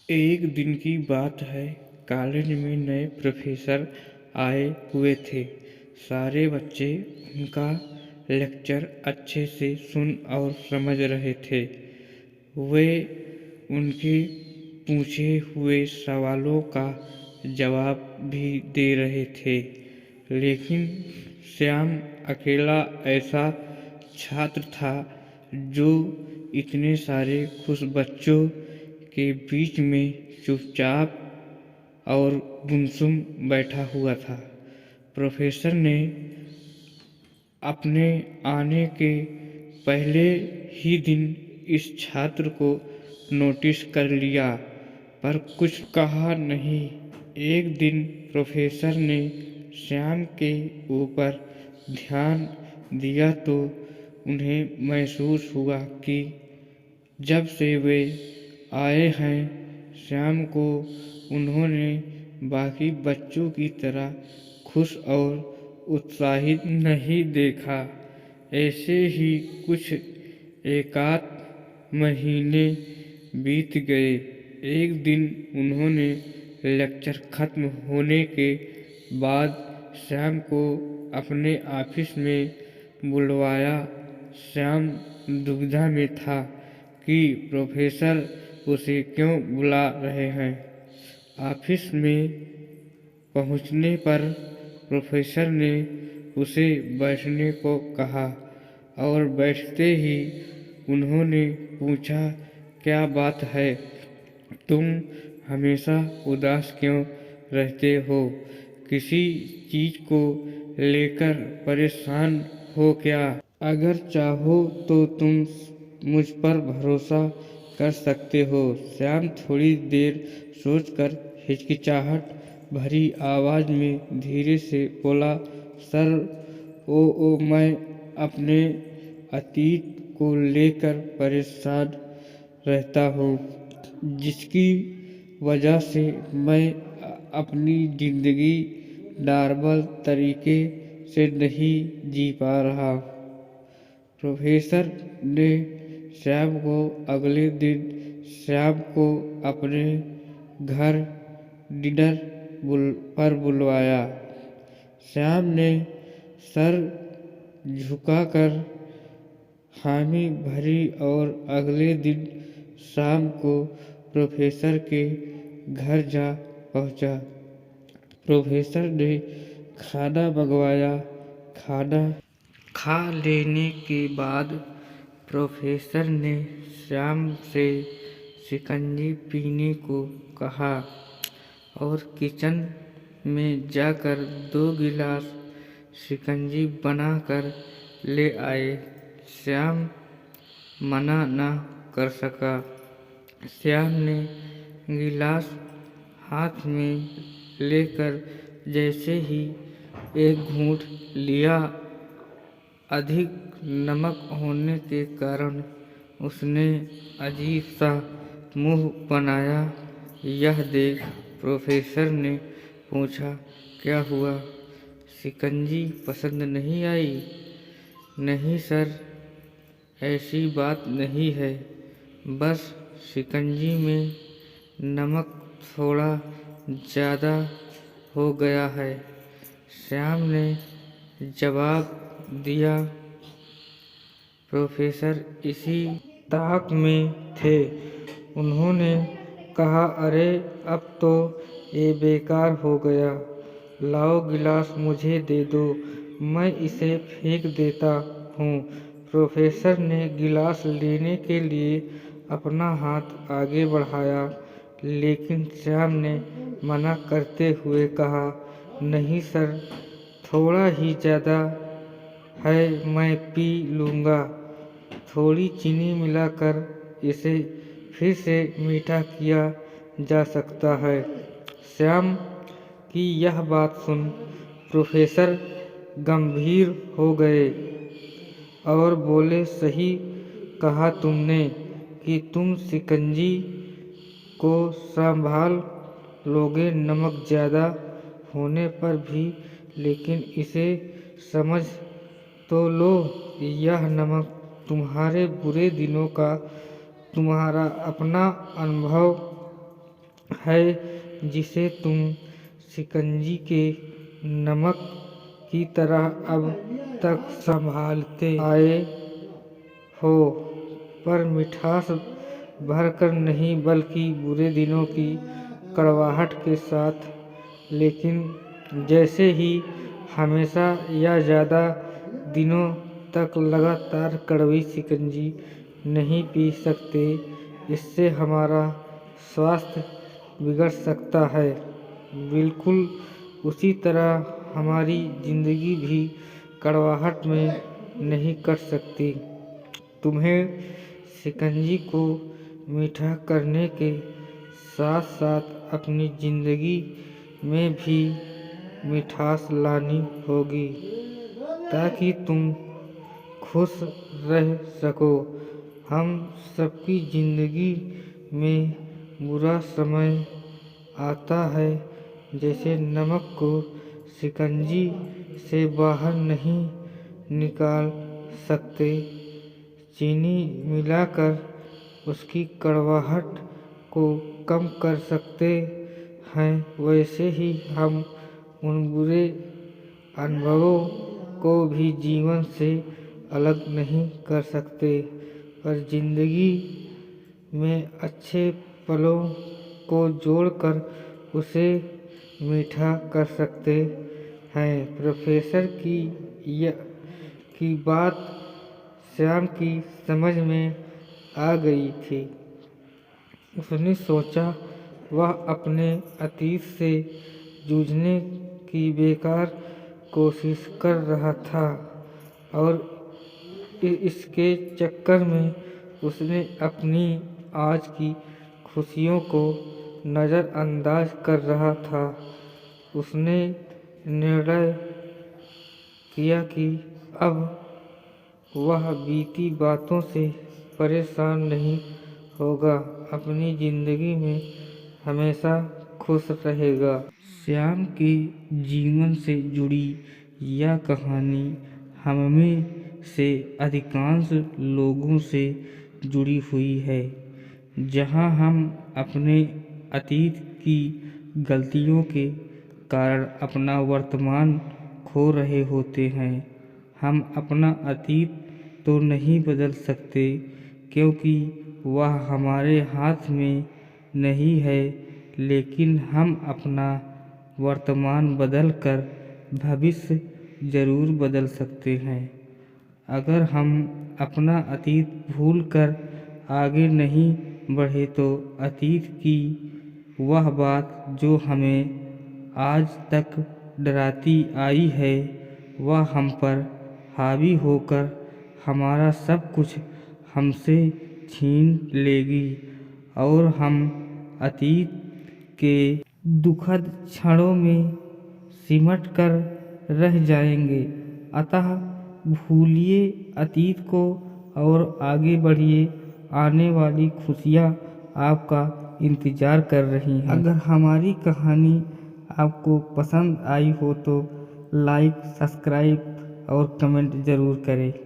एक दिन की बात है। कॉलेज में नए प्रोफेसर आए हुए थे। सारे बच्चे उनका लेक्चर अच्छे से सुन और समझ रहे थे। वे उनके पूछे हुए सवालों का जवाब भी दे रहे थे। लेकिन श्याम अकेला ऐसा छात्र था जो इतने सारे खुश बच्चों के बीच में चुपचाप और गुमसुम बैठा हुआ था। प्रोफेसर ने अपने आने के पहले ही दिन इस छात्र को नोटिस कर लिया, पर कुछ कहा नहीं। एक दिन प्रोफेसर ने श्याम के ऊपर ध्यान दिया तो उन्हें महसूस हुआ कि जब से वे आए हैं, श्याम को उन्होंने बाकी बच्चों की तरह खुश और उत्साहित नहीं देखा। ऐसे ही कुछ एकाध महीने बीत गए। एक दिन उन्होंने लेक्चर खत्म होने के बाद श्याम को अपने ऑफिस में बुलवाया। श्याम दुविधा में था कि प्रोफेसर उसे क्यों बुला रहे हैं। ऑफिस में पहुंचने पर प्रोफेसर ने उसे बैठने को कहा और बैठते ही उन्होंने पूछा, क्या बात है, तुम हमेशा उदास क्यों रहते हो? किसी चीज को लेकर परेशान हो क्या? अगर चाहो तो तुम मुझ पर भरोसा कर सकते हो। श्याम थोड़ी देर सोचकर हिचकिचाहट भरी आवाज में धीरे से बोला, सर, मैं अपने अतीत को लेकर परेशान रहता हूँ, जिसकी वजह से मैं अपनी जिंदगी नॉर्मल तरीके से नहीं जी पा रहा। प्रोफेसर ने श्याम को अगले दिन श्याम को अपने घर डिनर पर बुलवाया। श्याम ने सर झुकाकर हामी भरी और अगले दिन शाम को प्रोफेसर के घर जा पहुंचा। प्रोफेसर ने खाना मंगवाया। खाना खा लेने के बाद प्रोफेसर ने श्याम से शिकंजी पीने को कहा और किचन में जाकर 2 गिलास शिकंजी बनाकर ले आए। श्याम मना न कर सका। श्याम ने गिलास हाथ में लेकर जैसे ही एक घूंट लिया, अधिक नमक होने के कारण उसने अजीब सा मुंह बनाया। यह देख प्रोफेसर ने पूछा, क्या हुआ, शिकंजी पसंद नहीं आई? नहीं सर, ऐसी बात नहीं है, बस शिकंजी में नमक थोड़ा ज़्यादा हो गया है, श्याम ने जवाब दिया। प्रोफेसर इसी ताक में थे। उन्होंने कहा, अरे अब तो ये बेकार हो गया, लाओ गिलास मुझे दे दो, मैं इसे फेंक देता हूँ। प्रोफेसर ने गिलास लेने के लिए अपना हाथ आगे बढ़ाया, लेकिन श्याम ने मना करते हुए कहा, नहीं सर, थोड़ा ही ज़्यादा है, मैं पी लूँगा। थोड़ी चीनी मिलाकर इसे फिर से मीठा किया जा सकता है। श्याम की यह बात सुन प्रोफेसर गंभीर हो गए और बोले, सही कहा तुमने कि तुम शिकंजी को संभाल लोगे नमक ज़्यादा होने पर भी, लेकिन इसे समझ तो लो, यह नमक तुम्हारे बुरे दिनों का तुम्हारा अपना अनुभव है जिसे तुम शिकंजी के नमक की तरह अब तक संभालते आए हो, पर मिठास भरकर नहीं बल्कि बुरे दिनों की कड़वाहट के साथ। लेकिन जैसे ही हमेशा या ज़्यादा दिनों तक लगातार कड़वी शिकंजी नहीं पी सकते, इससे हमारा स्वास्थ्य बिगड़ सकता है। बिल्कुल उसी तरह हमारी ज़िंदगी भी कड़वाहट में नहीं कट सकती। तुम्हें शिकंजी को मीठा करने के साथ साथ अपनी ज़िंदगी में भी मिठास लानी होगी, ताकि तुम खुश रह सको। हम सबकी ज़िंदगी में बुरा समय आता है, जैसे नमक को शिकंजी से बाहर नहीं निकाल सकते, चीनी मिलाकर उसकी कड़वाहट को कम कर सकते हैं, वैसे ही हम उन बुरे अनुभवों को भी जीवन से अलग नहीं कर सकते, पर ज़िंदगी में अच्छे पलों को जोड़कर उसे मीठा कर सकते हैं। प्रोफेसर की बात श्याम की समझ में आ गई थी। उसने सोचा वह अपने अतीत से जूझने की बेकार कोशिश कर रहा था और इसके चक्कर में उसने अपनी आज की खुशियों को नज़रअंदाज कर रहा था। उसने निर्णय किया कि अब वह बीती बातों से परेशान नहीं होगा, अपनी ज़िंदगी में हमेशा खुश रहेगा। श्याम के जीवन से जुड़ी यह कहानी हममें से अधिकांश लोगों से जुड़ी हुई है। जहां हम अपने अतीत की गलतियों के कारण अपना वर्तमान खो रहे होते हैं। हम अपना अतीत तो नहीं बदल सकते, क्योंकि वह हमारे हाथ में नहीं है, लेकिन हम अपना वर्तमान बदलकर भविष्य जरूर बदल सकते हैं। अगर हम अपना अतीत भूलकर आगे नहीं बढ़े, तो अतीत की वह बात जो हमें आज तक डराती आई है, वह हम पर हावी होकर हमारा सब कुछ हमसे छीन लेगी और हम अतीत के दुखद क्षणों में सिमट कर रह जाएंगे। अतः भूलिए अतीत को और आगे बढ़िए, आने वाली खुशियाँ आपका इंतज़ार कर रही हैं। अगर हमारी कहानी आपको पसंद आई हो तो लाइक, सब्सक्राइब और कमेंट ज़रूर करें।